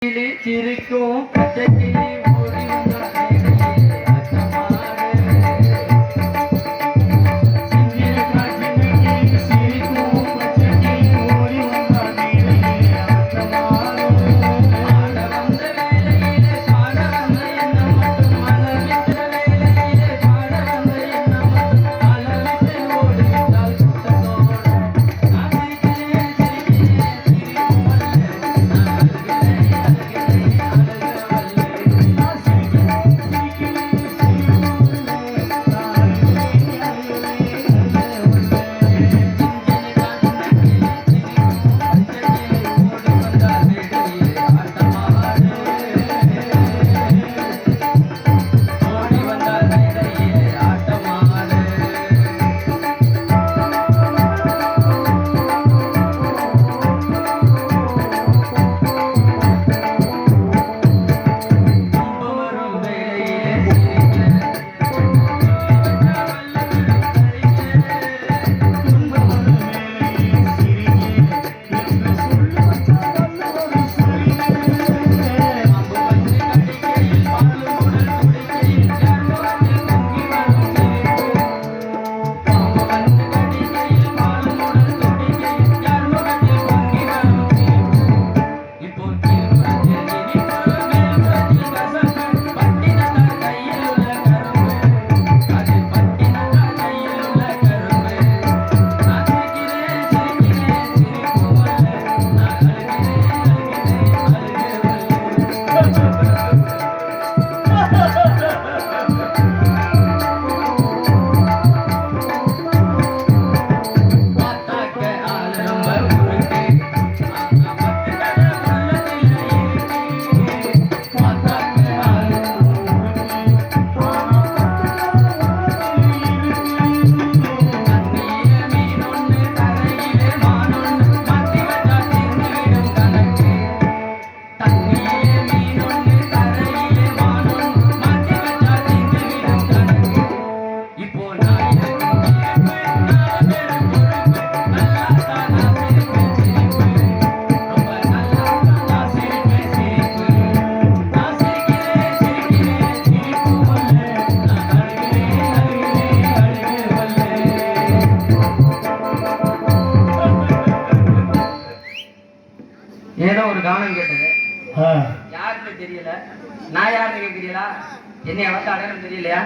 சிரிக்கும் பச்சை கிளி ஓடி வந்தாலே ஏதோ ஒரு கானம் கேட்டது யாருன்னு தெரியல. நான் யாருன்னு கேட்கிறீங்களா? என்னை வந்து அடையாளம் தெரியலையா?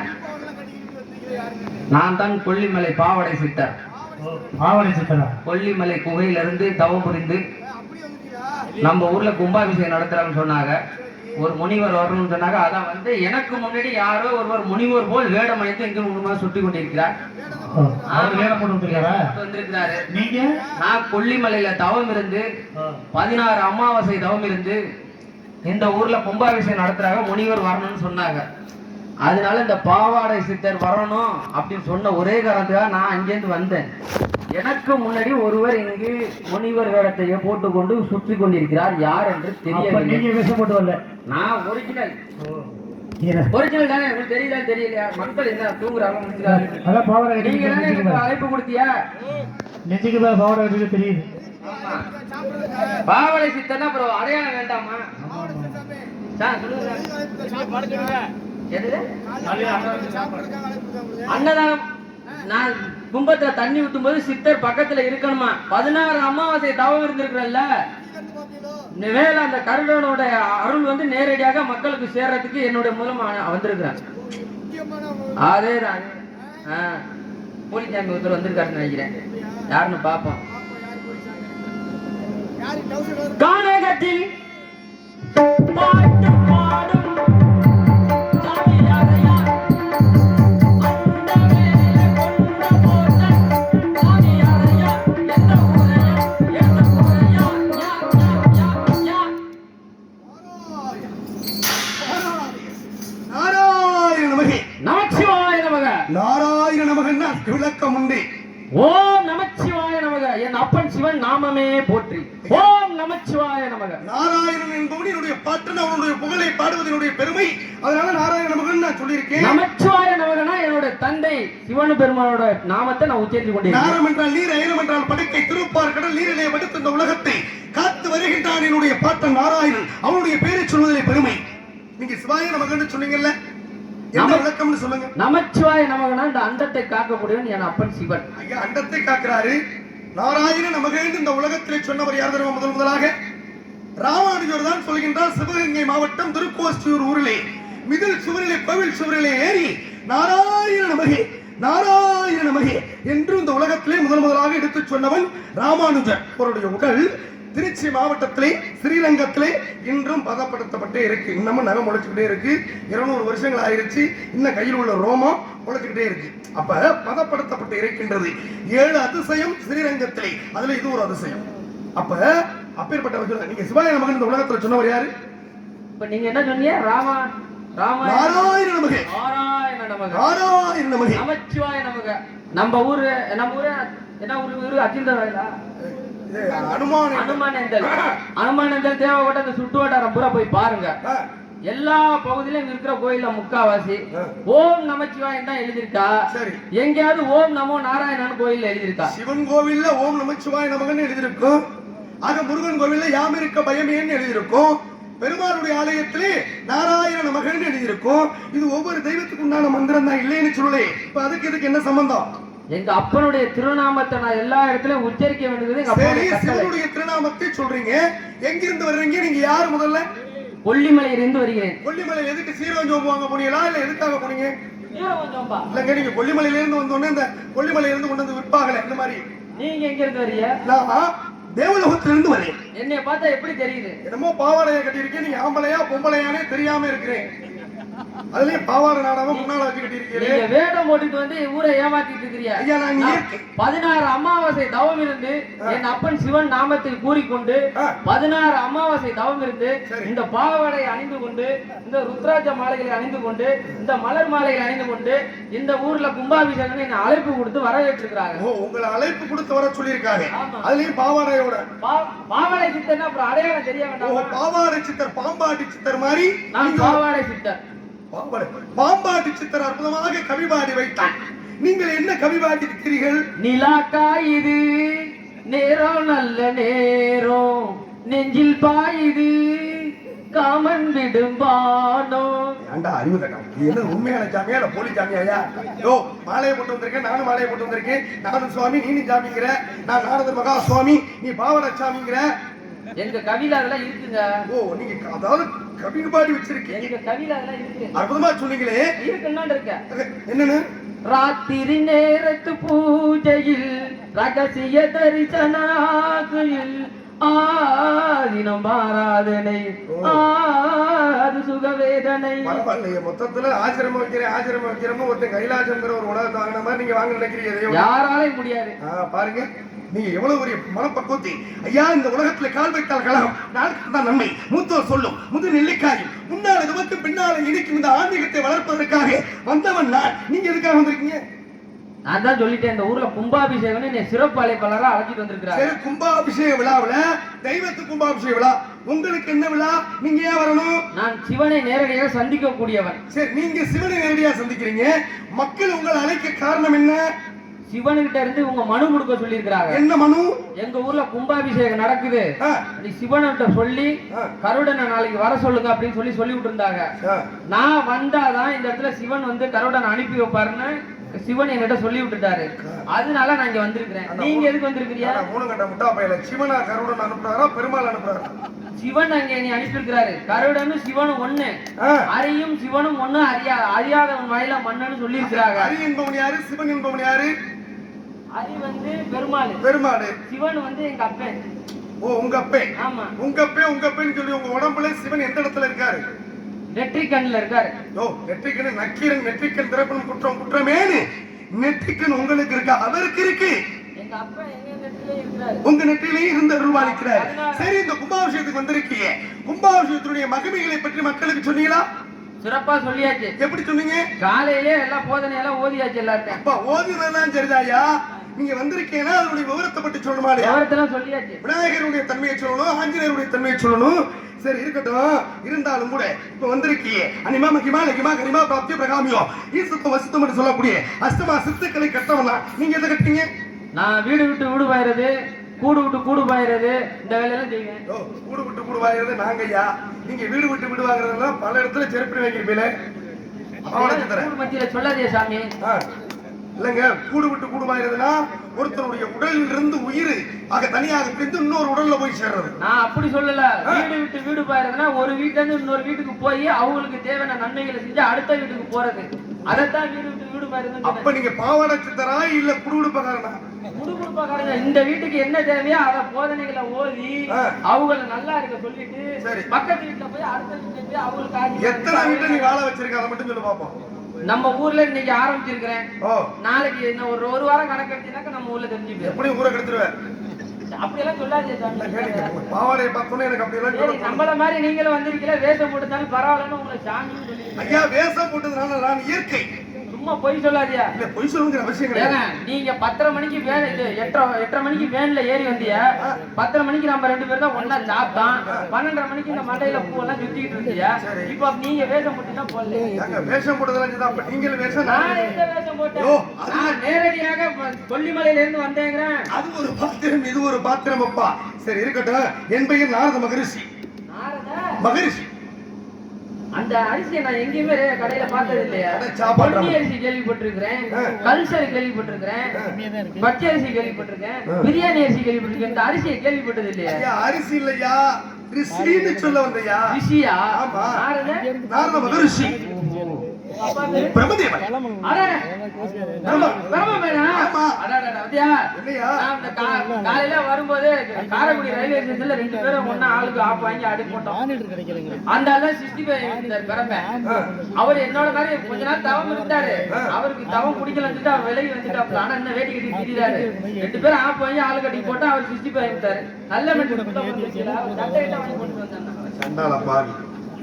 நான் தான் கொல்லிமலை பாவடை சித்தர். பாவடை சித்தரா? கொல்லிமலை குகையிலிருந்து தவம் புரிந்து நம்ம ஊர்ல கும்பாபிஷேகம் நடத்துறாங்கன்னு சொன்னாங்க. ஒரு முனிவர் வரணும்னு சொன்னாங்க. அதான் வந்து எனக்கு முன்னாடி யாரோ ஒருவர் முனிவர் போல் வேடம் அணிந்து இங்கு முழுமா சுட்டி கொண்டிருக்கிறார். வந்திருக்கிறாரு. நீங்க? நான் கொல்லிமலையில தவம் இருந்து 16 அமாவாசை தவம் இருந்து இந்த ஊர்ல கும்பாபிஷேகம் நடத்துறாங்க, முனிவர் வரணும்னு சொன்னாங்க. அதனால இந்த பாவாடை சித்தர் வரணும் அப்படின்னு சொன்ன ஒரே காரணத்துக்காக நான் அங்கேருந்து வந்தேன். எனக்கு முன்னாடி ஒருவர் இங்கு முனிவர் வேடத்தையே போட்டுக்கொண்டு சுற்றி கொண்டிருக்கிறார். யார் என்று தெரியவில்லை. நீங்க விஷப்பட்டு வரல? நான் ஒரிஜினல் தானே. உங்களுக்கு தெரியல தெரியலையா? மக்கள் என்ன தூங்குறாங்க? அதான் பாவாடை. நீங்க தானே அழைப்பு கொடுத்தியா? நெஞ்சுக்கு மேல பாவாடை கட்டிட்டு தெரியுது. பாவாடை சித்தர்னா அப்புறம் அடையாளம் வேண்டாமா? அன்னதானம். நான் கும்பத்துல தண்ணி ஊத்தும் போது சித்தர் பக்கத்துல இருக்கணுமா? 16 அமாவாசை தவம் இருந்திருக்கிறல்ல, வேலை அந்த கருடனோட அருள் வந்து நேரடியாக மக்களுக்கு சேர்றதுக்கு என்னுடைய மூலமா வந்திருக்கிறேன். அதேதான். போலிச்சாமி ஒருத்தர் வந்திருக்காருன்னு நினைக்கிறேன். யாருன்னு பாப்போம். கானகத்தில் பாட்டு பாடும் விளக்கம் உண்டு. ஓம் நமச்சிவாய நமக. என் அப்பன் சிவன் நாமமே போற்றி. ஓம் நமச்சிவாய நமக. நாராயணன் என்பவன் என்னுடைய பாட்டன், அவனுடைய புகழை பாடுவதனுடைய பெருமை. அதனால நாராயண நமகன் நான் சொல்லியிருக்கேன். நமச்சிவாய நமகனா என்னோட தந்தை சிவனு பெருமானோட நாமத்தை நான் உச்சரித்துக் கொண்டேன். நாரம் என்றால் நீர், அயனம் என்றால் படுக்கை, திருப்பார் கடல் நீரிலே வடுத்த இந்த உலகத்தை காத்து வருகின்றான் என்னுடைய பாட்டன் நாராயணன். அவனுடைய பேரை சொல்வதிலே பெருமை. நீங்க சிவாய நமகன்னு சொன்னீங்கல்ல, என்ன விளக்கம்னு சொல்லுங்க. நமச்சிவாய நமகனா இந்த அண்டத்தை காக்கக்கூடியவன் என் அப்பன் சிவன். ஐயா அண்டத்தை காக்கிறாரு. நாராயண நமகன்னு இந்த உலகத்திலே சொன்னவர் யார் தெரியுமா? முதலாக ராமானுஜர் தான் சொல்கின்றார். சிவகங்கை மாவட்டம் திருக்கோஷ்டியூர் ஊரிலே மிதில் சுவரிலே கோவில் சுவரிலே ஏறி நாராயண நமகே நாராயண நமகே என்று இந்த உலகத்திலே முதலாக எடுத்து சொன்னவன் ராமானுஜர். அவருடைய உடல் திருச்சி மாவட்டத்திலே ஸ்ரீரங்கத்திலே இன்றும் பதப்படுத்தப்பட்டே இருக்கு. இன்னமும் நகம் முளைச்சுக்கிட்டே இருக்கு. 200 வருஷங்கள் ஆயிருச்சு. இன்னும் கையில் உள்ள ரோமம் முளைச்சுக்கிட்டே இருக்கு. அப்ப பதப்படுத்தப்பட்டு இருக்கின்றது. 7 அதிசயம் ஸ்ரீரங்கத்திலே, அதுல இது ஒரு அதிசயம். அப்ப அப்பேற்பட்ட நீங்க சிவாய நமகன் இந்த உலகத்துல சொன்னவர் யாரு? இப்ப நீங்க என்ன சொன்னீங்க? நாராயண நமகே நாராயண நமக நாராயண நமகே நமச்சிவாய நமக. நம்ம ஊரு என்ன ஊரு? அச்சிந்தவாயிலா? அனுமானந்தல் தேவகோட்டை அந்த சுட்டு வட்டாரம் பூரா போய் பாருங்க. எல்லா பகுதியிலும் இருக்கிற கோயில்ல முக்காவாசி ஓம் நமச்சிவாயம் தான் எழுதியிருக்கா. எங்கேயாவது ஓம் நமோ நாராயணன் கோயில் எழுதியிருக்கா? சிவன் கோவில்ல ஓம் நமச்சிவாய நமகன்னு எழுதியிருக்கும். ஆக முருகன் கோவில்ல யாமிருக்க பயமேன்னு எழுதியிருக்கும். பெருமாளுடைய ஆலயத்திலே நாராயண நமகன்னு எழுதியிருக்கும். இது ஒவ்வொரு தெய்வத்துக்கு உண்டான மந்திரம் தான், இல்லைன்னு சொல்லலே. இப்ப அதுக்கு இதுக்கு என்ன சம்பந்தம்? எங்க அப்பனுடைய திருநாமத்தை நான் எல்லா இடத்துலயும் உச்சரிக்க வேண்டியது. சிவனுடைய திருநாமத்தை சொல்றீங்க. எங்கிருந்து வர்றீங்க நீங்க? யாரு முதல்ல? கொல்லிமலையிலிருந்து வருகிறேன். கொல்லிமலையில எதுக்கு சீரகஞ்சோம்பு வாங்க போனீங்களா இல்ல எதுக்காக போனீங்க? இல்லங்க, நீங்க கொல்லிமலையில இருந்து வந்தோடனே இந்த கொல்லிமலையில இருந்து கொண்டு வந்து விற்பாகல இந்த மாதிரி. நீங்க எங்க இருந்து வரீங்க? நான் தேவலோகத்துல இருந்து வரேன். என்னைய பார்த்தா எப்படி தெரியுது? என்னமோ பாவாடையை கட்டியிருக்கேன். நீங்க ஆம்பளையா பொம்பளையானே தெரியாம இருக்கிறேன். அதுலயும் பாவாடை நாடாவும் முன்னால வச்சு கட்டியிருக்கீங்க. நீங்க வேடம் போட்டுட்டு வந்து ஊரை ஏமாத்திட்டு இருக்கிறீங்க. ஐயா நான் 16 அமாவாசை தவம் இருந்து என் அப்பன் சிவன் நாமத்தை கூறிக்கொண்டு 16 அமாவாசை தவம் இருந்து இந்த பாவாடை அணிந்து கொண்டு இந்த ருத்ராட்ச மாலைகளை அணிந்து கொண்டு இந்த மலர் மாலைகளை அணிந்து கொண்டு இந்த ஊர்ல கும்பாபிஷேகம் என்ன அழைப்பு கொடுத்து வரவேற்றிருக்கிறாங்க. உங்களை அழைப்பு கொடுத்து வர சொல்லியிருக்காங்க. அதுலயும் பாவாடையோட பாவாடை சித்தர் அப்புறம் அடையாளம் தெரிய வேண்டாம். பாவாடை சித்தர் பாம்பாட்டி சித்தர் மாதிரி நான் பாவாடை சித்தர். பாம்பாட்டி சித்தர் அற்புதமாக கவி பாடி வைத்தார். நீங்கள் என்ன கவி பாடி இருக்கிறீர்கள்? நிலாக்கா இது நேரம் நல்ல நேரம் நெஞ்சில் பாயுது காமன் விடும்பானோ. ஏண்டா அறிவு கட்டம், என்ன உண்மையான சாமியா இல்ல போலி சாமியா? யோ மாலையை போட்டு வந்திருக்கேன், நானும் மாலையை போட்டு வந்திருக்கேன். நானும் சுவாமி, நீனும் சாமிங்கிற. நான் நாரதர் மகா சுவாமி, நீ பாவட சாமிங்கிற. எங்க கவியில அதெல்லாம் இருக்குங்க. ஓ நீங்க அதாவது கவிக்கு பாடி வச்சிருக்கீங்க. எங்க கவியில அதெல்லாம் இருக்கு. அற்புதமா சொன்னீங்களே. இருக்குன்னு இருக்க. என்னன்னு? ராத்திரி நேரத்து பூஜையில் ரகசிய தரிசனாகையில் ஆதினம் ஆராதனை அது சுகவேதனை. பரவாயில்லையே, மொத்தத்துல ஆசிரமம் வைக்கிறோம் ஒருத்தன் கைலாசங்கிற ஒரு உணவு வாங்கின மாதிரி நீங்க வாங்க நினைக்கிறீங்க. யாராலையும் முடியாது. பாருங்க நீங்க எவ்வளவு பெரிய மனப்பக்குவத்தை. ஐயா இந்த உலகத்துல கால் வைத்தால் கலகம், நாளுக்கு தான் நன்மை. மூத்தோர் சொல்லும் முது நெல்லிக்காயும் முன்னால நமக்கு பின்னால இனிக்கும் இந்த ஆன்மீகத்தை வளர்ப்பதற்காக வந்தவன் நான். நீங்க எதுக்காக வந்திருக்கீங்க? நான் தான் சொல்லிட்டேன், இந்த ஊர்ல கும்பாபிஷேகம் நீ சிறப்பு அழைப்பாளரா அழைச்சிட்டு வந்திருக்கிறாரு. கும்பாபிஷேக விழாவுல தெய்வத்து கும்பாபிஷேக விழா. உங்களுக்கு என்ன விழா? நீங்க ஏன் வரணும்? நான் சிவனை நேரடியாக சந்திக்க கூடியவன். சரி, நீங்க சிவனை நேரடியாக சந்திக்கிறீங்க. மக்கள் உங்களை அழைக்க காரணம் என்ன? சிவனுகிட்ட இருந்து உங்க மனு கொடுக்க சொல்லி இருக்காங்க. என்ன மனு? எங்க ஊர்ல கும்பாபிஷேகம் நடக்குது, நீ சிவன்கிட்ட சொல்லி கருடனை நாளைக்கு வர சொல்லுங்க அப்படின்னு சொல்லி விட்டு இருந்தாங்க. நான் வந்தாதான் இந்த இடத்துல சிவன் வந்து கருடனை அனுப்பி வைப்பாருன்னு சிவன் என்கிட்ட சொல்லி விட்டுட்டாரு. அதனால நான் இங்க வந்திருக்கிறேன். நீங்க எதுக்கு வந்திருக்கீங்க? மூணு கட்ட முட்டா பையல சிவனா கருடன் அனுப்புறாரா பெருமாள் அனுப்புறாரா? சிவன் அங்க நீ அனுப்பி இருக்கிறாரு. கருடனும் சிவனும் ஒண்ணு, அரியும் சிவனும் ஒண்ணு, அறியாதவன் வாயில மன்னன்னு சொல்லி இருக்கிறாங்க. அரி என்பவன் யாரு? சிவன் என்பவன் யாரு? அரி வந்து பெருமாள். சிவன் வந்து எங்க அப்பன். ஓ உங்க அப்பன். ஆமா உங்க அப்பன்னு சொல்லி உங்க உடம்புல சிவன் எந்த இடத்துல இருக்காரு? நெற்றிக்கண்ல இருக்காரு. ஓ நெற்றிக்கண் நக்கீரன் நெற்றிக்கண் திறப்பன் குற்றமேனு நெற்றிக்கண் உங்களுக்கு இருக்கா? அவருக்கு இருக்கு. எங்க அப்பா எங்க நெற்றிலே இருக்கிறாரு. உங்க நெற்றிலேயே இருந்து அருள்வாளிக்கிறார். சரி, இந்த கும்பாபிஷேகத்துக்கு வந்திருக்கீங்க. கும்பாபிஷேகத்துடைய மகிமைகளை பற்றி மக்களுக்கு சொன்னீங்களா? சிறப்பா சொல்லியாச்சு. எப்படி சொன்னீங்க? காலையிலே எல்லாம் போதனை எல்லாம் ஓதியாச்சு எல்லாத்தையும். அப்பா ஓதினதான் சரிதாயா. நீங்க வந்திருக்கீங்கன்னா அதனுடைய விவரத்தை பற்றி சொல்லணுமா? விவரத்தெல்லாம் சொல்லியாச்சு. விநாயகருடைய தன்மையை சொல்லணும், ஆஞ்சநேயருடைய தன்மையை சொல்லணும். சரி இருக்கட்டும். இருந்தாலும் கூட இப்ப வந்திருக்கீங்க. அனிமா மகிமா லகிமா கரிமா பிராப்திய பிரகாமியோ ஈசுத்தம் வசித்தம் என்று சொல்லக்கூடிய அஷ்டமா சித்துக்களை கட்டவனா நீங்க எதை கட்டீங்க? நான் வீடு விட்டு வீடு போயிறது, கூடு விட்டு கூடு பாயிறது இந்த வேலையெல்லாம் செய்வேன். ஓ, கூடு விட்டு கூடு வாங்குறது நாங்கய்யா. நீங்க வீடு விட்டு வீடு வாங்குறதெல்லாம் பல இடத்துல செருப்பி வைக்கிறீங்களே. பாவாடை சித்தரை கூடு மத்தியில சொல்லாதே சாமி. இல்லங்க, கூடு விட்டு கூடு வாங்குறதுன்னா ஒருத்தருடைய உடலில் இருந்து உயிர் ஆக தனியாக பிரிந்து இன்னொரு உடல்ல போய் சேர்றது. நான் அப்படி சொல்லல. வீடு விட்டு வீடு பாயிறதுன்னா ஒரு வீட்டுல இருந்து இன்னொரு வீட்டுக்கு போய் அவங்களுக்கு தேவையான நன்மைகளை செஞ்சு அடுத்த வீட்டுக்கு போறது, அதைத்தான் வீடு விட்டு வீடு பாயிறது. அப்ப நீங்க பாவாடை சித்தரா இல்ல குடுகுடுப்பக்காரனா? குடுகுடுப்பக்காரங்க. இந்த வீட்டுக்கு என்ன தேவையோ அத போதனைகளை ஓதி அவங்கள நல்லா இருக்க சொல்லிட்டு பக்கத்து வீட்டுல போய் அடுத்த வீட்டுல போய் அவங்களுக்கு எத்தனை வீட்டுல நீ வாழ வச்சிருக்க அதை மட்டும் சொல்லு பாப்போம். நம்ம ஊர்ல இன்னைக்கு ஆரம்பிச்சிருக்கிறேன். நாளைக்கு என்ன ஒரு வாரம் கணக்கு எடுத்தீங்கன்னாக்க நம்ம ஊர்ல தெரிஞ்சுப்பேன். எப்படி ஊரை கெடுத்துருவேன்? அப்படியெல்லாம் சொல்லாதே சாமி. பாவாடையை பார்த்தோன்னே எனக்கு அப்படி எல்லாம் நம்மள மாதிரி நீங்களும் வந்திருக்கீங்களா, வேஷம் போட்டுதாலும் பரவாயில்லன்னு உங்களை சாமின்னு சொல்லி. ஐயா, வேஷம் போட்டதுனால நான் இயற்கை. சும்மா பொய் சொல்லாதியா. இல்ல, பொய் சொல்லுங்கிற அவசியம் கிடையாது. நீங்க 10:30 மணிக்கு வேன், இது 8:30 மணிக்கு வேன்ல ஏறி வந்தியா. 10:30 மணிக்கு நம்ம 2 பேரும் தான் ஒண்ணா சாப்பிட்டோம். 12:30 மணிக்கு இந்த மண்டையில பூவெல்லாம் சுத்திக்கிட்டு இருந்தியா. இப்ப நீங்க வேஷம் போட்டுதான் போடல. வேஷம் போட்டதெல்லாம் அப்ப நீங்களும் வேஷம். நான் எந்த வேஷம் போட்டேன்? நான் நேரடியாக கொல்லிமலையில இருந்து வந்தேங்கிறேன். அது ஒரு பாத்திரம், இது ஒரு பாத்திரம் அப்பா. சரி இருக்கட்டும். என் பெயர் நாரத மகரிஷி. மகரிஷி. அந்த அரிசியை நான் எங்கேயுமே கடையில பார்த்தது இல்லையா. பொன்னி அரிசி கேள்விப்பட்டிருக்கிறேன், கல்சரி கேள்விப்பட்டிருக்கிறேன், பச்சை அரிசி கேள்விப்பட்டிருக்கேன், பிரியாணி அரிசி கேள்விப்பட்டிருக்கேன். இந்த அரிசியை கேள்விப்பட்டது இல்லையா. அரிசி இல்லையா, ரிஷின்னு சொல்ல வந்தையா. ரிஷியா? நாரத மகரிஷி. பிரம்மதேவன். காலையில வரும்போது காரைக்குடி ரயில்வே ஸ்டேஷன்ல 2 பேரும் ஒண்ணா ஆளுக்கு ஆப் வாங்கி அடுப்பு போட்டோம். அந்த ஆளு 65 பிறப்பேன். அவர் என்னோட மாதிரி கொஞ்ச நாள் தவம் இருந்தாரு. அவருக்கு தவம் பிடிக்கலன்னு அவர் விலகி வந்துட்டாப்ல. ஆனா என்ன வேட்டி கட்டி திரிறாரு. 2 பேரும் ஆப் வாங்கி ஆளு கட்டி போட்டா அவர் 65 இருந்தாரு. நல்ல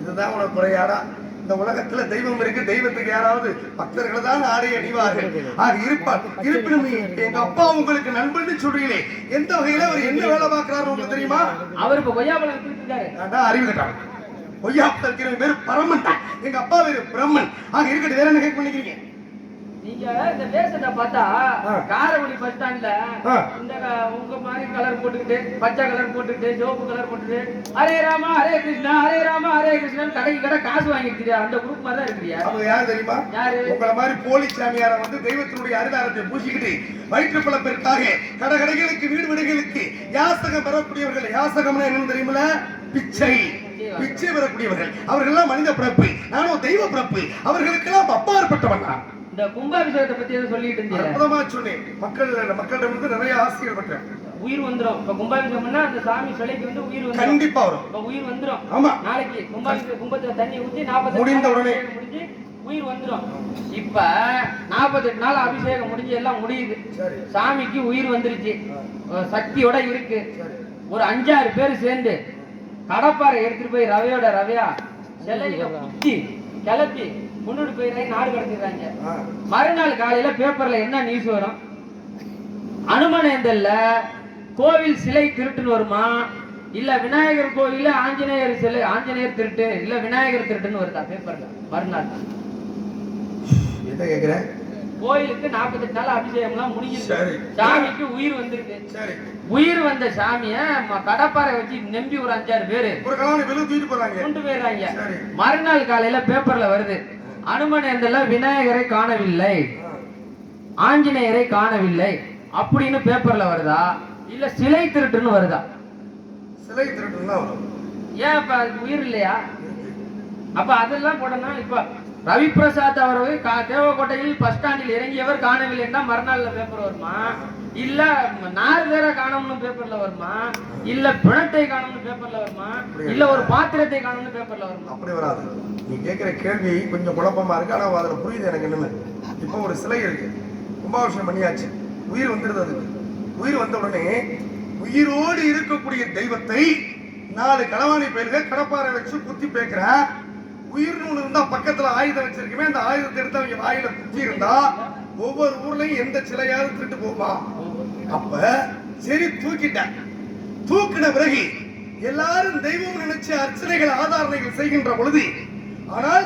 இதுதான் உனக்கு குறையாடா. இந்த உலகத்துல தெய்வம் இருக்கு, தெய்வத்துக்கு யாராவது பக்தர்கள் தான் ஆடை அணிவார்கள். ஆக இருப்பார். இருப்பினும் எங்க அப்பா உங்களுக்கு நண்பன்னு சொல்றீங்களே, எந்த வகையில அவர் என்ன வேலை பார்க்கிறாரு உங்களுக்கு தெரியுமா? அவர் இப்ப கொய்யாப்பழம் இருக்காரு. அறிவு கட்டாங்க. கொய்யாப்பழம் இருக்கிற பேரு பரமன் தான். எங்க அப்பா பேரு பிரம்மன். ஆக இருக்கட்டும், வேற என்ன கேட்க பண்ணிக்கிறீங்க? நீங்க இந்த வேஷத்தை பார்த்தா காரைக்குடி பஸ் ஸ்டாண்ட்ல இந்த உங்க மாதிரி கலர் போட்டுக்கிட்டு, பச்சை கலர் போட்டுக்கிட்டு, சிவப்பு கலர் போட்டுட்டு, ஹரே ராமா ஹரே கிருஷ்ணா ஹரே ராமா ஹரே கிருஷ்ணன் கடைக்கு கடை காசு வாங்கிட்டு அந்த குரூப் மாதிரி தான் இருக்கிறியா? அவங்க யாரு தெரியுமா? யாரு? உங்களை மாதிரி போலி சாமியார வந்து தெய்வத்தினுடைய அரிதாரத்தை பூசிக்கிட்டு வயிற்று பிளப்பிற்காக கடைகளுக்கு வீடு வீடுகளுக்கு யாசகம் பெறக்கூடியவர்கள். யாசகம்னா என்னன்னு தெரியுமில? பிச்சை. பிச்சை பெறக்கூடியவர்கள். அவர்கள் எல்லாம் மனித பிறப்பு, நானும் தெய்வ பிறப்பு. அவர்களுக்கெல்லாம் அப்பாற்பட்டவன். இந்த கும்பாபிஷேகத்தை பத்தி எதுவும் சொல்லிட்டு இருந்தீங்க. அற்புதமா சொன்னேன். மக்களிடம் இருந்து நிறைய ஆசைகள் பெற்றேன். உயிர் வந்துரும். இப்ப கும்பாபிஷேகம்னா அந்த சாமி சிலைக்கு வந்து உயிர் வந்துரும். கண்டிப்பா வரும். இப்ப உயிர் வந்துரும். ஆமா. நாளைக்கு கும்பத்துல தண்ணி ஊத்தி 48 முடிந்த உடனே முடிஞ்சு உயிர் வந்துரும். இப்ப 48 நாள் அபிஷேகம் முடிஞ்சு எல்லாம் முடியுது. சாமிக்கு உயிர் வந்துருச்சு, சக்தியோட இருக்கு. ஒரு 5-6 பேர் சேர்ந்து கடப்பாறை எடுத்துட்டு போய் ரவையோட ரவையா சிலையில குத்தி கிளப்பி முன்னோடு போய் நாடு கடத்திடுறாங்க. மறுநாள் காலையில பேப்பர்ல என்ன நியூஸ் வரும்? அனுமனேந்தல்ல கோவில் சிலை திருட்டுன்னு வருமா, இல்ல விநாயகர் கோவில ஆஞ்சநேயர் சிலை, ஆஞ்சநேயர் திருட்டு, இல்ல விநாயகர் திருட்டுன்னு வருதா பேப்பர்ல மறுநாள்? என்ன கேக்குற? கோயிலுக்கு 48 நாள் அபிஷேகம் எல்லாம் முடிஞ்சிருக்கு. சாமிக்கு உயிர் வந்திருக்கு. உயிர் வந்த சாமிய கடப்பாறை வச்சு நம்பி ஒரு 5-6 பேரு கொண்டு போயிடுறாங்க. மறுநாள் காலையில பேப்பர்ல வருது, அனுமனேந்தல்ல விநாயகரை காணவில்லை, ஆஞ்சநேயரை காணவில்லை அப்படின்னு பேப்பர்ல வருதா, இல்ல சிலை திருட்டுன்னு வருதா? சிலை திருட்டுன்னா வரும். ஏன் அப்ப உயிர் இல்லையா? அப்ப அதெல்லாம் போடணும். இப்ப ரவி பிரசாத் அவர்கள் தேவக்கோட்டையில் பஸ் ஸ்டாண்டில் இறங்கியவர் காணவில்லைன்னா மறுநாள்ல பேப்பர் வருமா, இல்ல நார்வேர காணோம்னு பேப்பர்ல வருமா, இல்ல பிணத்தை காணோம்னு பேப்பர்ல வருமா, இல்ல ஒரு பாத்திரத்தை காணோம்னு பேப்பர்ல வருமா? அப்படி வராது. நீ கேட்கிற கேள்வி கொஞ்சம் குழப்பமா இருக்கு, ஆனா அதுல புரியுது எனக்கு. என்னன்னு இப்போ ஒரு சிலை இருக்கு, கும்பாபிஷேகம் பண்ணியாச்சு, உயிர் வந்துருது. அதுக்கு உயிர் வந்த உடனே உயிரோடு இருக்கக்கூடிய தெய்வத்தை 4 களவாணி பேர்கள் கடப்பாறை வச்சு குத்தி பேக்குற. உயிர் நூல் இருந்தா பக்கத்துல ஆயுதம் வச்சிருக்கவே, அந்த ஆயுதத்தை எடுத்து அவங்க வாயில குத்தி இருந்தா ஒவ்வொரு ஊர்லயும் எந்த சிலையாவது திருட்டு போகுமா? அப்ப சரி தூக்கிட்டேன். தூக்கின பிறகு எல்லாரும் தெய்வம் நினைச்சு அர்ச்சனைகள் ஆதாரணைகள் செய்கின்ற பொழுது, ஆனால்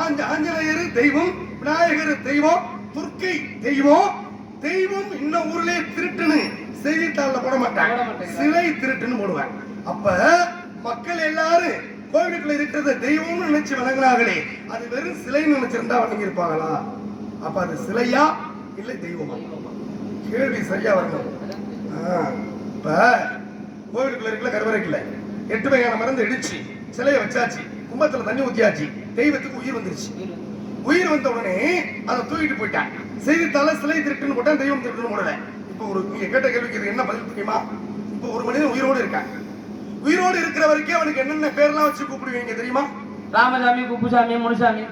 ஆஞ்சநேயர் தெய்வம், விநாயகர் தெய்வம், துர்க்கை தெய்வம், தெய்வம் இன்ன ஊர்லயே திருட்டுன்னு செய்தித்தாள்ல போட மாட்டேன், சிலை திருட்டுன்னு போடுவேன். அப்ப மக்கள் எல்லாரும் கோவிலுக்குள்ள இருக்கிறத தெய்வம்னு நினைச்சு வணங்குறாங்களே, அது வெறும் சிலைன்னு நினைச்சிருந்தா வணங்கி இருப்பாங்களா? அப்ப அது சிலையா இல்ல தெய்வமா? கேள்வி சரியா வரணும். இப்ப கோவிலுக்குள்ள இருக்கல, கருவறைக்குள்ள 8 வகையான மருந்து இடிச்சு சிலையை வச்சாச்சு, கும்பத்துல தண்ணி ஊத்தியாச்சு, தெய்வத்துக்கு உயிர் வந்துருச்சு. உயிர் வந்த உடனே அதை தூக்கிட்டு போயிட்டான். செய்தித்தாள சிலை திருட்டுன்னு போட்டா, தெய்வம் திருட்டுன்னு போடல. இப்போ ஒரு நீங்க கேட்ட கேள்விக்கு இது என்ன பதில் தெரியுமா? இப்போ ஒரு மனிதன் உயிரோடு இருக்கான். உயிரோடு இருக்கிற வரைக்கும் அவனுக்கு என்னென்ன பேர்லாம் வச்சு கூப்பிடுவீங்க தெரியுமா? ராமசாமி, குப்புசாமி, முனுசாமி,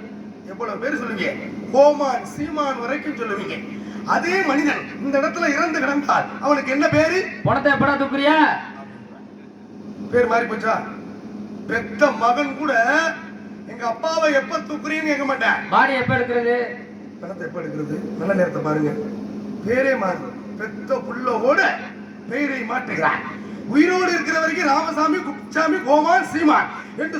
எவ்வளவு பேர் சொல்லுவீங்க? கோமான், சீமான் வரைக்கும் சொல்லுவீங்க. அதே மனிதன் இந்த இடத்துல இறந்து கிடந்தால் அவனுக்கு என்ன பேரு? பணத்தை எப்படா தூக்குறியா? பேர் மாறி போச்சா? பெத்த மகன் கூட எங்க அப்பாவை எப்ப தூக்குறீன்னு கேட்க மாட்டேன். பாடி எப்ப எடுக்கிறது, பணத்தை எப்ப எடுக்கிறது, நல்ல நேரத்தை பாருங்க. பேரே மாறு. பெத்த புள்ளோட பெயரை மாற்றுகிறான். உயிரோடு இருக்கிற வரைக்கும் ராமசாமி, குப்புசாமி, கோமான், சீமான் என்று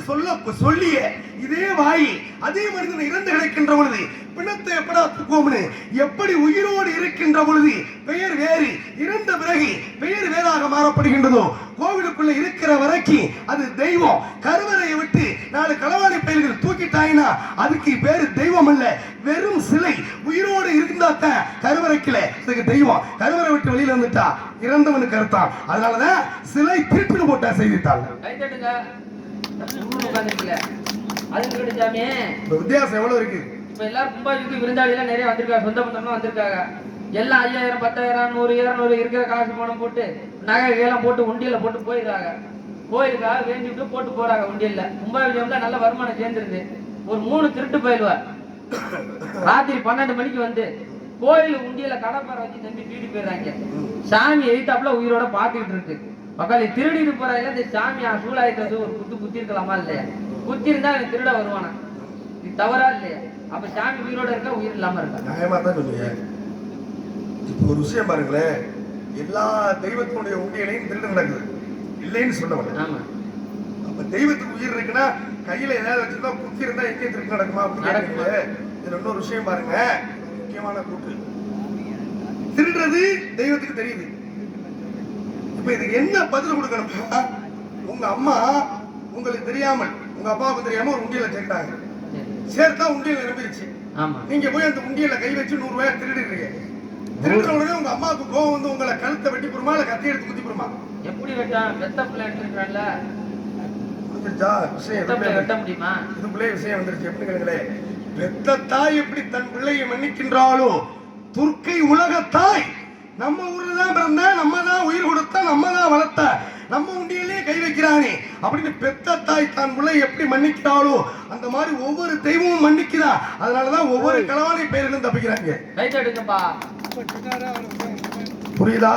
சொல்லிய இதே வாய் அதே மனிதன் இறந்து கிடைக்கின்ற பொழுது பிணத்தை எப்படா தூக்குவோம்னு எப்படி உயிரோடு இருக்கின்ற பொழுது பெயர் வேறு, இறந்த பிறகு பெயர் வேறாக மாறப்படுகின்றதோ, கோவிலுக்குள்ள இருக்கிற வரைக்கும் அது தெய்வம். கருவறையை விட்டு 4 களவாணி பெயர்கள் தூக்கிட்டாயினா அதுக்கு பேரு தெய்வம் அல்ல, வெறும் சிலை. உயிரோடு இருந்தாத்தான் கருவறைக்குள்ள இதுக்கு தெய்வம். கருவறை விட்டு வெளியில வந்துட்டா இறந்தவனுக்கு அர்த்தம். அதனாலதான் சிலை திருட்டுன்னு போட்டா செய்தித்தாள். வித்தியாசம் எவ்வளவு இருக்கு? இப்ப எல்லாரும் கும்பாபிஷேகத்துக்கு விருந்தாளிலாம் நிறைய வந்திருக்காங்க, சொந்த பந்தம்லாம் வந்திருக்காங்க. எல்லாம் 5000, 10,000, 100, 200 இருக்கிற காசு பணம் போட்டு நகைலாம் போட்டு உண்டியல்ல போட்டு போயிடுறாங்க. கோயிலுக்காக வேண்டிட்டு போட்டு போறாங்க உண்டியல்ல. கும்பாபிஷேகம்ல நல்ல வருமானம் சேர்ந்துருது. ஒரு 3 திருட்டு போயிடுவார். ராத்திரி 12 மணிக்கு வந்து கோயில் உண்டியல கடப்பாறை வச்சு நம்பி தூக்கிட்டு போயிடுறாங்க. சாமி எதிர்த்தாப்புல உயிரோட பாத்துக்கிட்டு இருக்கு. பக்காளி திருடிட்டு போறாங்க. இந்த சாமி சூழாயிட்டது ஒரு குத்தி இருக்கலாமா இல்லையா? குத்தி இருந்தா திருட வருவானா? இது தவறா இல்லையா? அப்ப சாமி உயிரோட இருக்கா, உயிர் இல்லாம இருக்கா? நியாயமா தான் சொல்லுங்க. இப்போ ஒரு விஷயம் பாருங்களேன், எல்லா தெய்வத்தினுடைய உண்டியலையும் திருடு நடக்குது, இல்லைன்னு சொல்ல. ஆமா. அப்ப தெய்வத்துக்கு உயிர் இருக்குன்னா கையில ஏதாவது வச்சிருந்தா குத்தி இருந்தா எங்கேயும் திருட்டு நடக்குமா? அப்படின்னு இதுல இன்னொரு விஷயம் பாருங்க, முக்கியமான கூற்று. திருடுறது தெய்வத்துக்கு தெரியுது. இப்ப இதுக்கு என்ன பதில் கொடுக்கணும்னா, உங்க அம்மா உங்களுக்கு தெரியாமல், உங்க அப்பாவுக்கு தெரியாம ஒரு உண்டியல சேர்த்தாங்க. சேர்த்தா உண்டியல் நிரம்பிடுச்சு. நீங்க போய் அந்த உண்டியல கை வச்சு 100 ரூபாய் திருடுறீங்க. திருடுற உடனே உங்க அம்மாவுக்கு கோவம் வந்து உங்களை கழுத்தை வெட்டி போடுமா இல்ல கத்தி எடுத்து குத்தி போடுமா? எப்படி வெட்டான்? வெத்த பிள்ளை எடுத்துக்கிறான்ல, புரிஞ்சிருச்சா விஷயம்? வெட்ட முடியுமா? இதுக்குள்ளே விஷயம் வந்துருச்சு. எப்படி கேளுங்களே, பெத்த தாய் எப்படி தன் பிள்ளையை மன்னிக்கின்றாளோ, துர்க்கை உலக தாய் நம்ம ஊர்ல தான் பிறந்த, நம்ம தான் உயிர் கொடுத்த, நம்ம தான் வளர்த்த, நம்ம உண்டியிலே கை வைக்கிறானே அப்படின்னு பெத்த தாய் தான் பிள்ளை எப்படி மன்னிக்கிறாளோ அந்த மாதிரி ஒவ்வொரு தெய்வமும் மன்னிக்கிறா. அதனாலதான் ஒவ்வொரு களவாணி பெயர்களும் தப்பிக்கிறாங்க. புரியுதா?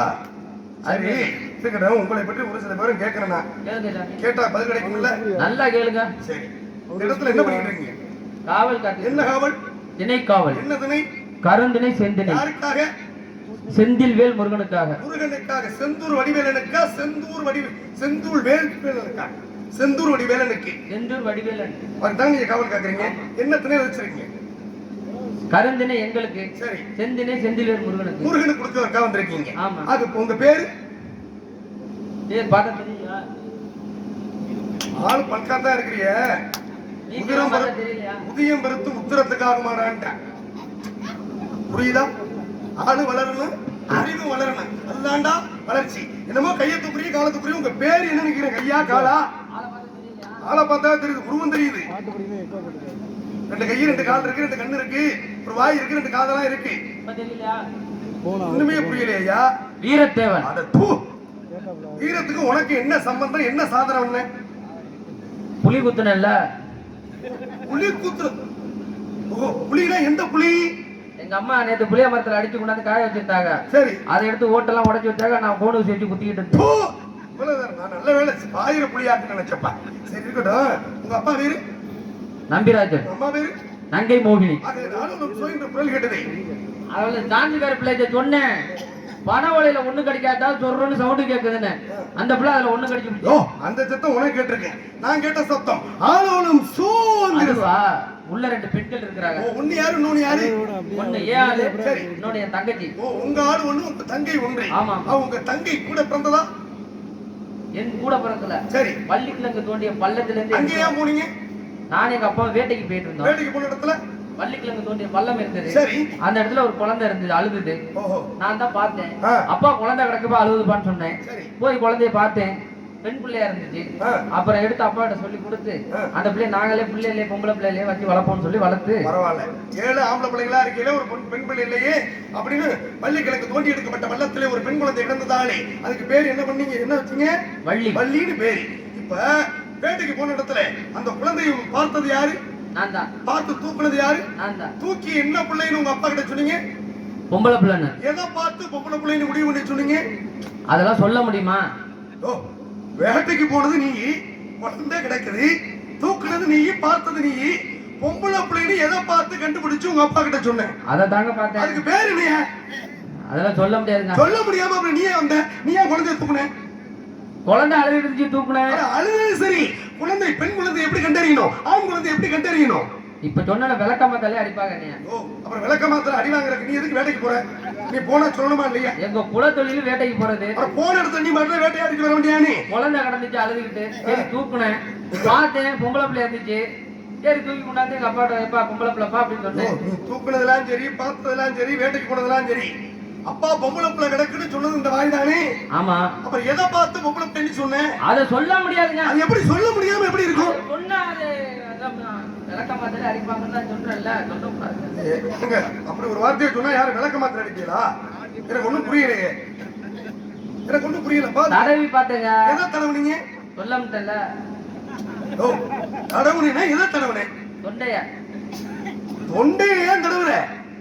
சரி, இருக்கட்டும். உங்களை பற்றி ஒரு சில பேரும் கேட்கிறேன்னா கேட்டா பதில் கிடைக்கும்ல? நல்லா கேளுங்க. சரி, இந்த இடத்துல என்ன பண்ணிட்டு இருக்கீங்க? காவல் காத்து. என்ன காவல்? திணை காவல். என்ன திணை? கருந்திணை செந்திணை. யாருக்காக? செந்தில்வேல் முருகனுக்காக. முருகனுக்காக. செந்தூர் வடிவேலனுக்கா? செந்தூர் வேலனுக்கா? செந்தூர் வடிவேலனுக்கு. செந்தூர் வடிவேலன். அதுதான் நீங்க காவல் காக்குறீங்க. என்ன திணை வச்சிருக்கீங்க? கருந்திணை எங்களுக்கு. சரி. செந்திணை செந்தில்வேல் முருகனுக்கு. முருகனுக்கு கொடுக்கறதுக்காக வந்திருக்கீங்க. ஆமா. அது உங்க பேரு? பேர் பார்த்தா தெரியுமா? ஆள் பல்கா தான் இருக்கிறீங்க. உதயம் பெருத்து உத்தரத்துக்காக மாறான்ட்டேன். புரியுதா? ஆளு வளரணும், அறிவு வளரணும், அதுதான்டா வளர்ச்சி. என்னமோ கையை தூக்குறீங்க, காலை தூக்குறீங்க. உங்க பேர் என்ன நினைக்கிறேன்? கையா காலா? ஆளை பார்த்தா தெரியுது, உருவம் தெரியுது. 2 கை 2 கால் இருக்கு, 2 கண்ணு இருக்கு, ஒரு வாய் இருக்கு, 2 காதெல்லாம் இருக்கு. ஒண்ணுமே புரியலையா? வீரத்தேவன். வீரத்துக்கு உனக்கு என்ன சம்பந்தம்? என்ன சாதனம்? புலி குத்துனல்ல. புலி குத்து? புலினா எந்த புலி? எங்க அம்மா நேத்து புளிய மரத்துல அடிச்சு கொண்டாந்து காய வச்சிருந்தாங்க. சரி. அதை எடுத்து ஓட்டெல்லாம் உடைச்சு வச்சாங்க. நான் போன் வச்சு குத்திக்கிட்டு இருந்தேன். நான் நல்ல வேலை பாயிர புலியாக்கு நினைச்சப்பா. சரி, இருக்கட்டும். உங்க அப்பா பேரு? நம்பிராஜன். அம்மா பேரு? நங்கை மோகினி. குரல் கேட்டதே. அவளை சாஞ்சிக்கார பிள்ளைய சொன்னேன், பண ஓலையில ஒண்ணு கிடைக்காதா சொல்றோன்னு சவுண்டு கேக்குதுன்னு. அந்த பிள்ளை அதுல ஒண்ணு கிடைச்சு. அந்த சத்தம் உனக்கு கேட்டிருக்கேன். நான் கேட்ட சத்தம் ஆளோலும் சோந்திருவா. உள்ள 2 பெண்கள் இருக்கிறாங்க. ஓ ஒண்ணு யாரு இன்னொன்னு யாரு? ஒண்ணு ஏன் ஆளு, சரி இன்னொன்னு என் தங்கச்சி. ஓ உங்க ஆள் ஒண்ணு உங்க தங்கை ஒன்று. ஆமா. உங்க தங்கை கூட பிறந்ததா? என் கூட பிறக்கல. சரி. வள்ளிக்கிழங்கு தோண்டிய பள்ளத்துல இருந்து அங்க ஏன் போனீங்க? நான் எங்க அப்பா வேட்டைக்கு போயிட்டு இருந்தோம். வேட்டைக்கு போன இடத்துல வள்ளிக்கிழங்கு தோண்டிய பள்ளம் இருந்தது. சரி. அந்த இடத்துல ஒரு குழந்தை இருந்தது, அழுகுது. ஓஹோ. நான் தான் பார்த்தேன். ஆ. அப்பா குழந்தை கிடக்குப்பா அழுகுதுப்பான்னு சொன்னேன். சரி. போய் குழந்தைய பார்த்தேன், பெண் பிள்ளையா இருந்துச்சு. ஆ. அப்புறம் எடுத்து அப்பா கிட்ட சொல்லி கொடுத்து அந்த பிள்ளை நாங்களே பிள்ளையிலே பொம்பளை பிள்ளையிலே வச்சு வளர்ப்போம்னு சொல்லி வளர்த்து. பரவாயில்ல, 7 ஆம்பளை பிள்ளைகளா இருக்கையில ஒரு பெண் பிள்ளை இல்லையே அப்படின்னு வள்ளிக்கிழங்கு தோண்டி எடுக்கப்பட்ட பள்ளத்திலே ஒரு பெண் குழந்தை இறந்ததாலே அதுக்கு பேர் என்ன பண்ணீங்க, என்ன வச்சீங்க? வள்ளி. வள்ளின்னு பேரு. இப்ப வேட்டைக்கு போன இடத்துல அந்த குழந்தையை பார்த்தது யாரு? நான் தான். பார்த்து தூக்குனது யாரு? நான் தான். தூக்கி என்ன பிள்ளைன்னு உங்க அப்பா கிட்ட சொன்னீங்க? பொம்பளை பிள்ளைன்னு. எதை பார்த்து பொம்பளை பிள்ளைன்னு முடிவு பண்ணி சொன்னீங்க? அதெல்லாம் சொல்ல முடியுமா? ஓ வேட்டைக்கு போனது நீ, குழந்தை கிடக்குது, தூக்குனது நீ, பார்த்தது நீ, பொம்பளை பிள்ளைன்னு எதை பார்த்து கண்டுபிடிச்சு உங்க அப்பா கிட்ட சொன்னேன்? அதை தாங்க பார்த்தேன். அதுக்கு பேரு என்ன? அதெல்லாம் சொல்ல முடியாதுங்க. சொல்ல முடியாம அப்புறம் நீயே வந்த, நீ ஏன் குழந்தைய தூக்குன? குழந்தை அழுது தூக்குனேன். அழுது சரி, குழந்தை பெண் குழந்தை எப்படி கண்டறியணும், ஆண் குழந்தை எப்படி கண்டறியணும்? இப்ப சொன்ன விளக்கமாத்தாலே அடிப்பாங்க நீ. ஓ அப்புறம் விளக்கமாத்தால அடி வாங்குறதுக்கு நீ எதுக்கு வேட்டைக்கு போற? நீ போனா சொல்லணுமா இல்லையா? எங்க குல தொழில் வேட்டைக்கு போறது. அப்புறம் போன இடத்துல நீ மட்டும் வேட்டையாடிட்டு வர வேண்டியா? நீ குழந்தை கடந்துச்சு அழுதுகிட்டு, சரி தூக்குனேன், பார்த்தேன் பொம்பளை பிள்ளை இருந்துச்சு, சரி தூக்கி கொண்டாந்து எங்க அப்பாட்ட எப்பா பொம்பளை பிள்ளைப்பா அப்படின்னு சொன்னேன். நீ தூக்குனதெல்லாம் சரி, பார்த்ததெல்லாம் சரி, வேட்டைக்கு போனதெல்லாம் சரி, அப்பா பொம்பளை பிள்ளை கிடக்குன்னு சொன்னது இந்த வாய் தானே? ஆமா. அப்புறம் எதை பார்த்து பொம்பளை பிள்ளைன்னு சொன்னேன்? அதை சொல்ல முடியாதுங்க. அது எப்படி சொல்ல முடியாம எப்படி இருக்கும்? சொன்னா அது விளக்கமாத்தாலே அடிப்பாங்கன்னு தான் சொல்றேன்ல, சொல்லக்கூடாது. அப்படி ஒரு வார்த்தையை சொன்னா யாரும் விளக்க மாத்திர அடிப்பீங்களா? எனக்கு ஒண்ணும் புரியலையே, எனக்கு ஒண்ணும் புரியலப்பா. தடவி பார்த்தேங்க. எதை தடவுனீங்க? சொல்ல முடியல. ஓ தடவுனா எதை தடவுனே? தொண்டைய. தொண்டையை ஏன் தடவுற?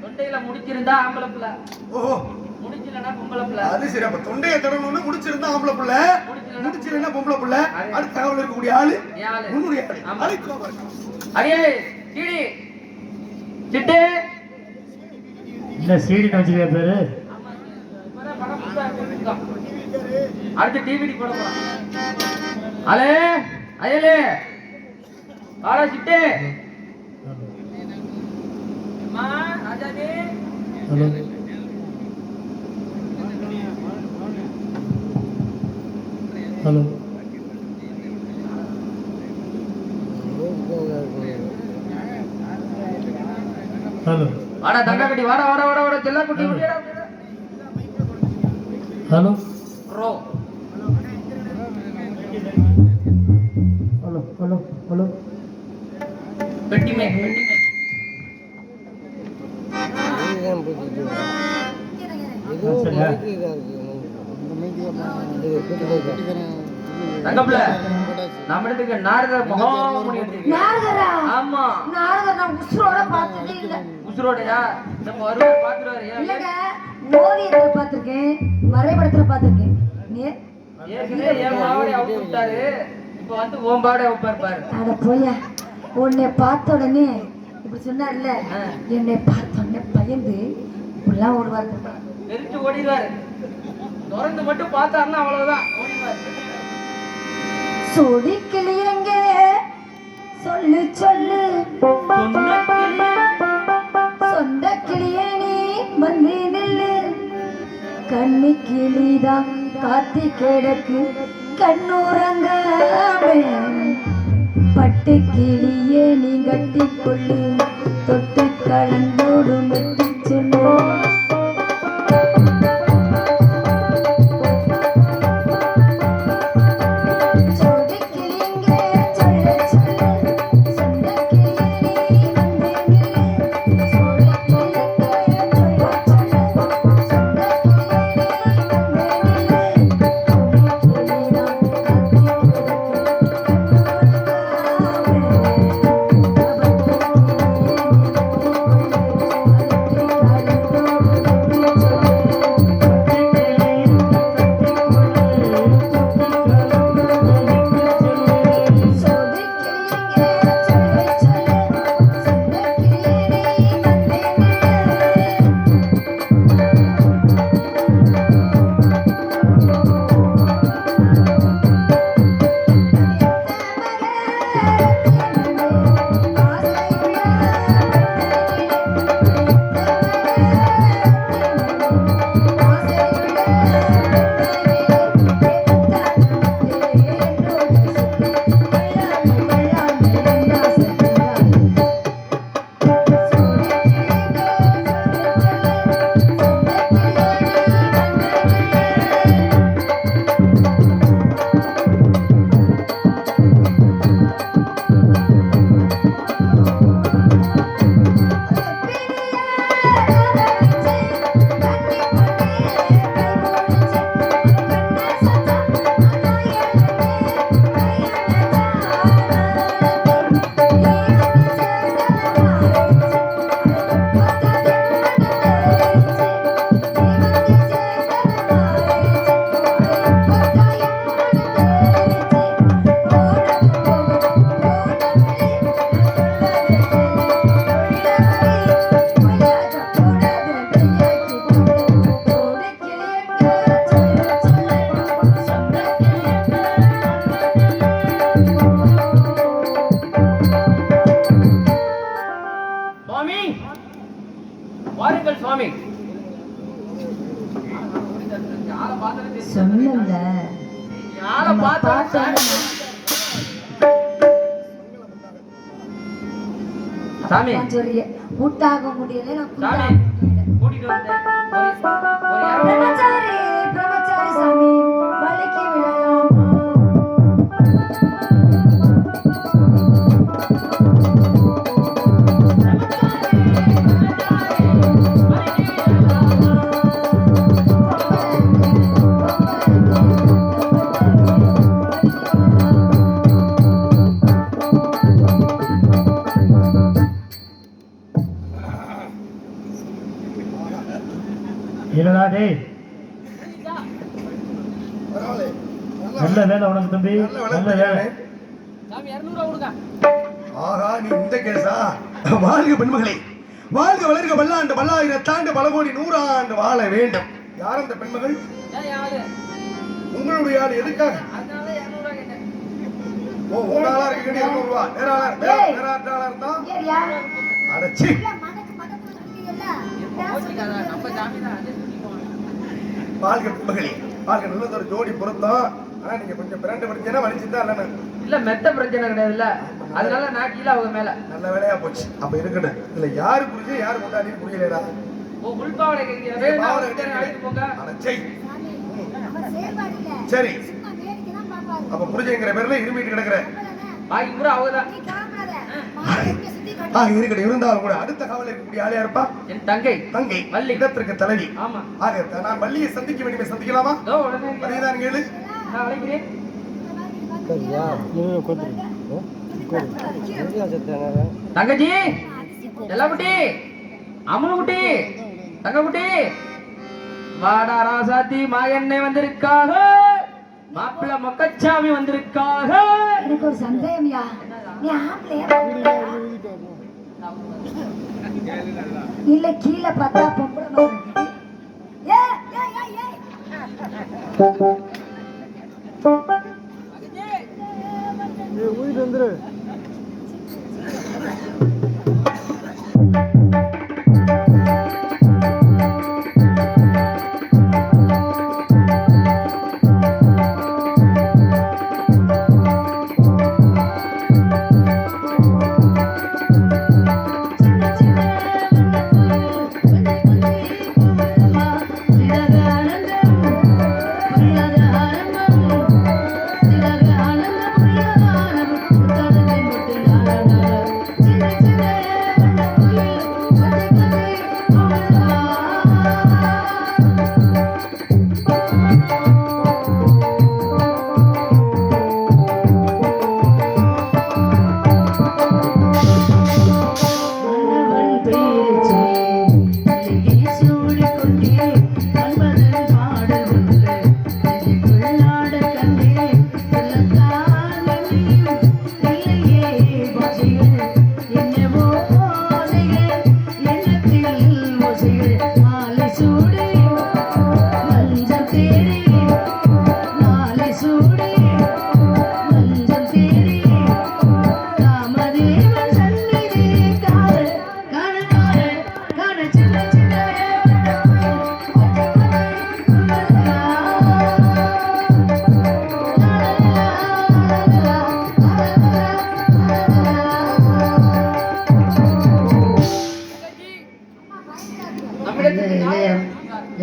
தொண்டையில முடிச்சிருந்தா ஆம்பளை பிள்ளை, ஓஹோ முடிச்சிலனா பொம்பளை பிள்ளை. அது சரி. அப்ப தொண்டையை தடவுனோம்னா முடிச்சிருந்தா ஆம்பளை பிள்ளை, முடிச்சிலனா பொம்பளை பிள்ளை. அடுத்த தகவல் இருக்கக்கூடிய ஆளு உன்னுடைய ஆளு. அழைத்து பாருங்க. அடியே சீடி சிட்டு. என்ன சீடின்னு வச்சுக்கிற பேரு? அடுத்து டிவிடி போட போறான். அலே அயலே வாடா சிட்டு. அம்மா ராஜாஜி. ஹலோ ஹலோ ஹலோ வாடா தங்க கட்டி வாடா வாடா வாடா வாடா செல்ல குட்டி குட்டிடா. ஹலோ ரோ. ஹலோ ஹலோ ஹலோ பெட்டி மேக் பெட்டி மேக். தங்கப்ல நம்ம இடத்துக்கு நாரதர் மகாமுனி வந்திருக்காரு. நாரதரா? ஆமா நாரதர் நான் உசுரோட பார்த்ததே இல்ல. உசுரோடையா? நம்ம வருவார் பாத்துருவாரு. இல்லங்க, ஓவியத்துல பார்த்திருக்கேன், வரைபடத்துல பார்த்திருக்கேன். ஏற்கனவே என் மாவடி அவுத்து விட்டாரு, இப்ப வந்து ஓம்பாவடி அவுப்பாரு பாரு. அட போயா, உன்னை பார்த்த உடனே இப்படி சொன்னார்ல, என்னை பார்த்த உடனே பயந்து இப்படிலாம் ஓடுவார். நெரிச்சு ஓடிடுவாரு. திறந்து மட்டும் பார்த்தாருன்னா அவ்வளவுதான் ஓடிடுவாரு. சொடி கிளியங்க சொல்லு சொல்லு, சொந்த கிளியே நீ வந்து நில்லு, கண்ணி கிளிதான் காத்தி கிடக்கு கண்ணுறங்காமே, பட்டு கிளியே நீ கட்டிக்கொள்ளு, தொட்டு கலந்தோடு மெட்டி சொல்லு. வாருங்கள் சுவாமி. சொன்னல யாரை பார்த்தாலும் சாமி சொல்றிய ஊட்டாக முடியல நான் சாமி கூட்டிட்டு வந்தேன். ஒரு பிரம்மச்சாரி பிரம்மச்சாரி சாமி வலிக்கு விழலாம் என்னடா டேய், பரவாயில்லை. நல்ல வேலை உனக்கு தம்பி, நல்ல வேலை. சாமி 200 ரூபாய் கொடுங்க. ஆகா, நீ இந்த கேசா? வாழ்க பெண்மகளே, வாழ்க வளர்க பல்லாண்டு பல்லாயிரத்தாண்டு பல கோடி 100 ஆண்டு வாழ வேண்டும். யார் அந்த பெண்மகள்? ஏன் யாரு? உங்களுடைய ஆள் எதுக்காக? அதனால 200 ரூபாய் கேட்டேன். ஓ, உங்க ஆளா இருக்க 200 ரூபாய். வேற ஆளா இருந்தா ஏரியா அடச்சி. கோச்சிக்காதா, நம்ம சாமி தான். அது வாழ்க பெண்மகளே, வாழ்க நல்லதொரு ஜோடி பொருத்தம். ஆனா நீங்க கொஞ்சம் பிரண்டு படிச்சேன்னா வலிச்சுதான் இல்லைன்னு. இல்ல மெத்த பிரச்சனை கிடையாதுல்ல, அதனால நான் கீழே அவங்க மேல. நல்ல வேலையா போச்சு. அப்ப இருக்கட்டும். இதுல யாரு புரிஞ்சு யாரு கொண்டாடின்னு புரியலடா. ஓ உள்பாவடை கேட்கிறவே அழைத்து போங்க. அடச்சை. சரி, அப்ப புரிஞ்சுங்கிற பேர்ல இருமிட்டு கிடக்குற. பாக்கி பூரா அவங்கதான். இருக்கட்டும். இருந்தாலும் கூட அடுத்த காவல இருக்கக்கூடிய ஆளையா இருப்பா என் தங்கை தங்கை வள்ளி. இடத்திற்கு தலைவி. ஆமா. ஆக நான் வள்ளியை சந்திக்க வேண்டிய சந்திக்கலாமா? இதோ உடனே அதேதான் கேளு. நான் அழைக்கிறேன். தங்கச்சி செல்லக்குட்டி அமுனுக்குட்டி தங்கக்குட்டி வாடா ராசாத்தி மாயண்ணே வந்திருக்காக, மாப்பிள்ள மொக்கச்சாமி வந்திருக்காக. எனக்கு ஒரு சந்தேகம்யா, நீ ஆம்பளையா இல்ல கீழே பார்த்தா பொம்பளை மாதிரி இருக்கு. ஏய், ஏய், ஏய், ஏய்.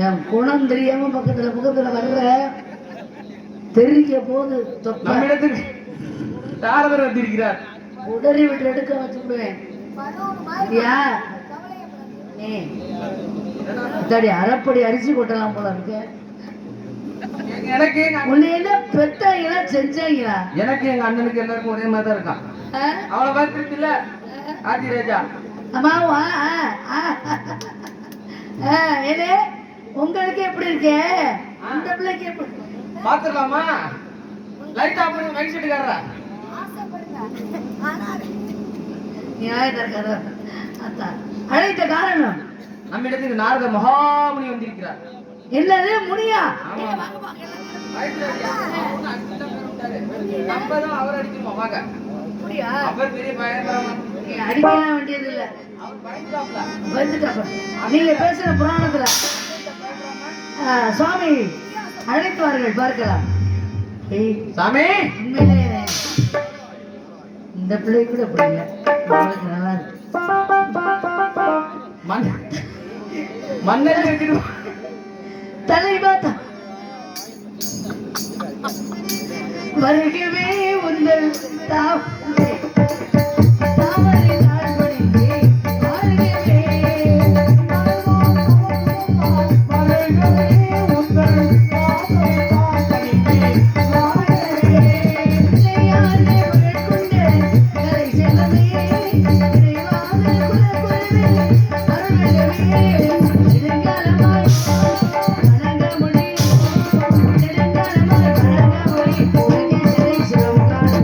என் குணம் தெரியாம பக்கத்துல வர்ற தெரிக்க போது நம்மிடத்துக்கு தாரதர் வந்திருக்கிறார். உடறி விட்டு எடுக்க வச்சுடுவேன். அரைப்படி அரிசி கொட்டலாம் போல இருக்கு. எனக்கு உன்னை என்ன பெத்தாங்களா செஞ்சாங்களா? எனக்கு எங்க அண்ணனுக்கு எல்லாருக்கும் ஒரே மாதிரி தான் இருக்கான். அவளை பார்த்துருக்கு இல்ல ஆதி ராஜா. அம்மாவா ஏனே உங்களுக்கு எப்படி இருக்கு? அந்த பிள்ளைக்கு எப்படி பாத்துடலாமா? லைட் ஆஃப் பண்ணி மைக் செட்டுக்காரரா நியாயத்தற்கார அழைத்த காரணம் நம்ம இடத்துக்கு நாரத மகாமுனி வந்திருக்கிறார். என்னது முனியா? நம்மதான் அவர் அடிக்கணுமா? வாங்க. அவர் பெரிய பயங்கரமா அடிக்கலாம் வேண்டியது இல்ல. வந்துட்டாப்பா. நீங்க பேசுற புராணத்துல சுவாமி அழைத்துவார்கள் பார்க்கலாம். ஏய், சாமி உண்மையிலே இந்த பிள்ளை கூட இப்படி இல்லை. உங்களுக்கு நல்லா இருக்கு. மண்ணெல்லாம் வைக்கணும். தலைவா வருகவே உங்கள் தாமரை தாமரை தாழ்வடிவே வருகவே வருகவே உங்கள் தாமரை தாழ்வடிவே வருகவே செய்யாதே உரைக்குண்டே கரை செல்லவே இறைவாத குலகுலவே அருள்களவே இதற்காலமாய் வணங்கமொழி நெடுங்காலமாய் வணங்கமொழி உலகே சிறை சிவம்கான்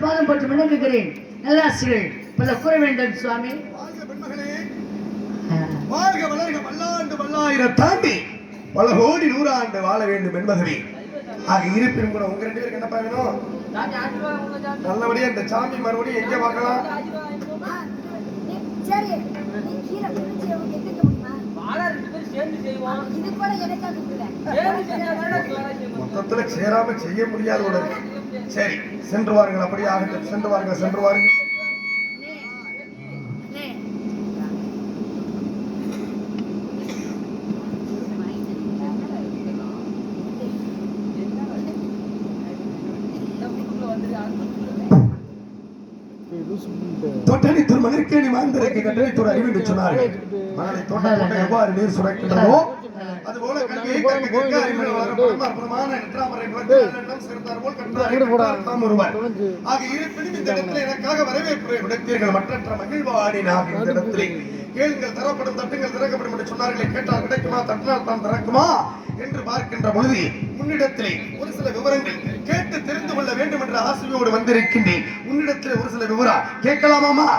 பாதம் போட்டு வணங்குகிறேன். நல்லாசிகள் பல கூற வேண்டும் சுவாமி. வாழ்க பெண்மகளே, வாழ்க வளர்க பல்லாண்டு பல்லாயிரம் தாண்டி பல கோடி நூறாண்டு வாழ வேண்டும் என்பதவே. ஆக இருப்பினும் கூட உங்க 2 பேருக்கு என்ன பார்க்கணும்? நல்லபடியா இந்த சாமி மறுபடியும் எங்க பார்க்கலாம்? சரி, நீ கீரை பிரிச்சு அவங்க எங்க முடியுமா? இது கூட எனக்கா கொடுக்கல. மொத்தத்துல சேராம செய்ய முடியாத ஒரு இருக்கு. சரி, சென்று வாருங்கள். அப்படியே ஆகட்டும். சென்று வாருங்கள், சென்று வாருங்கள். தொட்டணி திருமணிற்கேணி மாந்தருக்கு கட்டளை தோட அறிவிந்து சொன்னார்கள். மனதை தோட்ட எவ்வாறு நீர் சுரக்கின்றதோ அதுபோல கல்வியை கற்க அறிவியல் வளரும் அற்புதமான நிற்றாமரை குலத்திலும் சேர்ந்தார் போல் கற்றார் தாம் ஒருவர். ஆக இருப்பினும் இந்த இடத்துல எனக்காக வரவேற்புரை விடுத்தீர்கள். மற்றற்ற மகிழ்வாடினாக இந்த இடத்திலே கேளுங்கள் தரப்படும், தட்டுங்கள் திறக்கப்படும் என்று சொன்னார்களே. கேட்டால் கிடைக்குமா, தட்டினால் தான் திறக்குமா என்று பார்க்கின்ற பொழுது உன்னிடத்திலே ஒரு சில விவரங்கள் கேட்டு தெரிந்து கொள்ள வேண்டும் என்ற ஆசையோடு வந்திருக்கின்றேன். உன்னிடத்திலே ஒரு சில விவரம் கேட்கலாமாமா?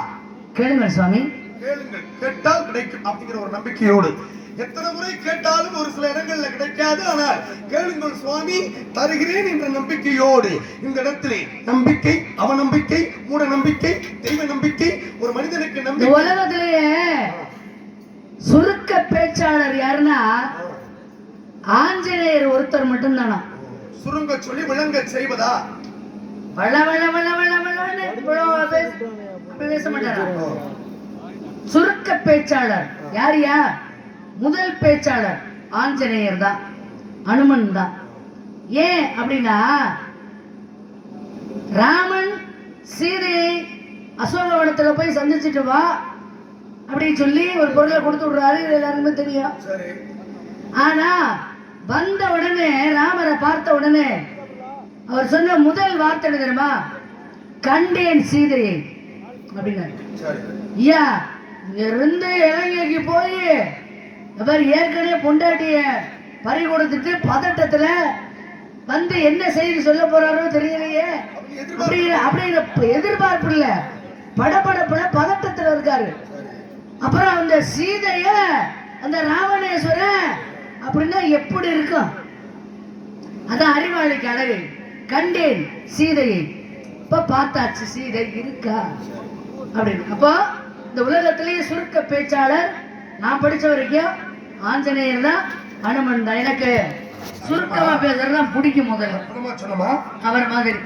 கேளுங்கள் சுவாமி. கேளுங்கள், கேட்டால் கிடைக்கும் அப்படிங்கிற ஒரு நம்பிக்கையோடு. எத்தனை முறை கேட்டாலும் ஒரு சில இடங்கள்ல கிடைக்காது. ஆனால் கேளுங்கள் சுவாமி, தருகிறேன் என்ற நம்பிக்கையோடு இந்த இடத்திலே நம்பிக்கை, அவநம்பிக்கை, மூட நம்பிக்கை, தெய்வ நம்பிக்கை, ஒரு மனிதனுக்கு இந்த நம்பிக்கை. உலகத்திலேயே சுருக்க பேச்சாளர் யாருன்னா ஆஞ்சநேயர் ஒருத்தர் மட்டும்தானா. சுருங்க சொல்லி விளங்க செய்வதா? வள வள வள வள வளன்னு அப்படி பேச மாட்டாரா? சுருக்க பேச்சாளர் யாரியா? முதல் பேச்சாளர் ஆஞ்சநேயர் தான், அனுமன் தான். ஏன் அப்படின்னா ராமன் சீதையை அசோகவனத்துல போய் சந்திச்சுட்டு வா அப்படின்னு சொல்லி ஒரு பொருளை கொடுத்து விடுறாரு. இது எல்லாருக்குமே தெரியும். சரி. ஆனா வந்த உடனே ராமரை பார்த்த உடனே அவர் சொன்ன முதல் வார்த்தை என்ன தெரியுமா? கண்டேன் சீதையை அப்படின்னாரு. சரி. ஐயா, இங்க இருந்து இலங்கைக்கு போய் அவர் ஏற்கனவே பொண்டாட்டிய பறி கொடுத்துட்டு பதட்டத்துல வந்து என்ன செய்தி சொல்ல போறாரோ தெரியலையே அப்படிங்கிற எதிர்பார்ப்பு இல்ல, படபடப்புல பதட்டத்துல இருக்காரு. அப்புறம் அந்த சீதைய அந்த ராவணேஸ்வரன் அப்படின்னா எப்படி இருக்கும்? அதான் அறிவாளிக்கு அழகு. கண்டேன் சீதையை, இப்ப பார்த்தாச்சு சீதை இருக்கா அப்படின்னு. அப்போ இந்த உலகத்திலேயே சுருக்க பேச்சாளர் நான் படிச்ச வரைக்கும் ஆஞ்சநேயர் தான், அனுமன் தான். எனக்கு சுருக்கமா பேசுறதுதான் பிடிக்கும். முதல்ல சொன்னமா அவர் மாதிரி